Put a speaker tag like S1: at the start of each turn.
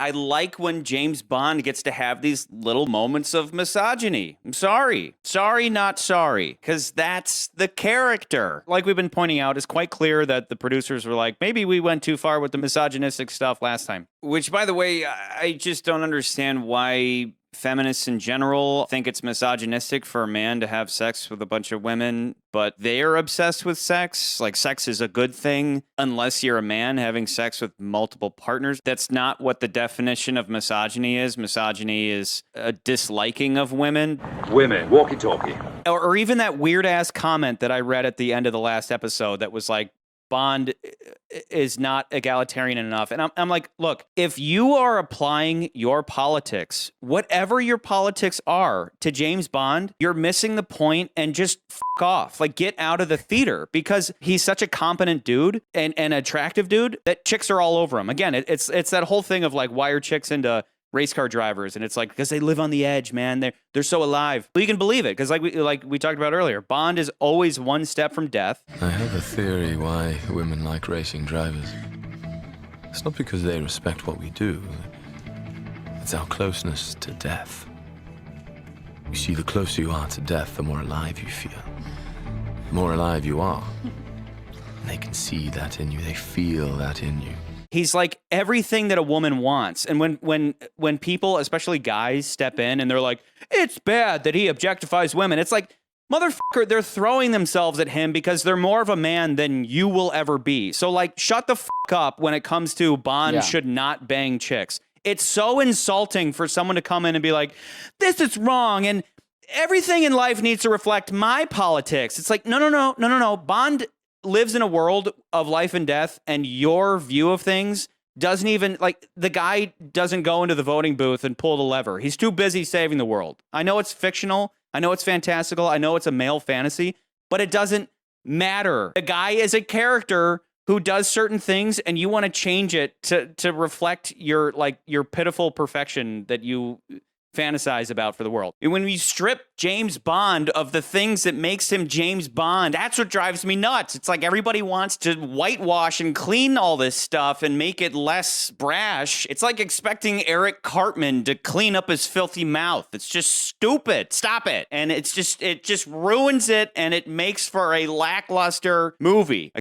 S1: I like when James Bond gets to have these little moments of misogyny. I'm sorry. Sorry, not sorry. Because that's the character. Like we've been pointing out, it's quite clear that the producers were like, maybe we went too far with the misogynistic stuff last time. Which, by the way, I just don't understand why feminists in general think it's misogynistic for a man to have sex with a bunch of women, but they're obsessed with sex. Like, sex is a good thing unless you're a man having sex with multiple partners. That's not what the definition of misogyny is. Misogyny is a disliking of women.
S2: Women, walkie-talkie.
S1: Or even that weird-ass comment that I read at the end of the last episode that was like, Bond is not egalitarian enough. And I'm like, look, if you are applying your politics, whatever your politics are, to James Bond, you're missing the point and just fuck off. Like, get out of the theater, because he's such a competent dude and an attractive dude that chicks are all over him. Again, it's that whole thing of like, why are chicks into race car drivers? And it's like, because they live on the edge, man. They're so alive. Well, you can believe it, because like we talked about earlier, Bond is always one step from death.
S3: I have a theory why women like racing drivers. It's not because they respect what we do. It's our closeness to death. You see, the closer you are to death, the more alive you feel. The more alive you are. And they can see that in you. They feel that in you.
S1: He's like everything that a woman wants. And when people, especially guys, step in and they're like, it's bad that he objectifies women, it's like, motherfucker, they're throwing themselves at him because they're more of a man than you will ever be. So like, shut the fuck up when it comes to Bond should not bang chicks. It's so insulting for someone to come in and be like, this is wrong, and everything in life needs to reflect my politics. It's like, no. Bond lives in a world of life and death, and your view of things doesn't even, like, the guy doesn't go into the voting booth and pull the lever. He's too busy saving the world. I know it's fictional. I know it's fantastical. I know it's a male fantasy, but it doesn't matter. The guy is a character who does certain things, and you want to change it to reflect your pitiful perfection that you fantasize about for the world. And when we strip James Bond of the things that makes him James Bond, that's what drives me nuts. It's like everybody wants to whitewash and clean all this stuff and make it less brash. It's like expecting Eric Cartman to clean up his filthy mouth. It's just stupid. Stop it. And it just ruins it, and it makes for a lackluster movie.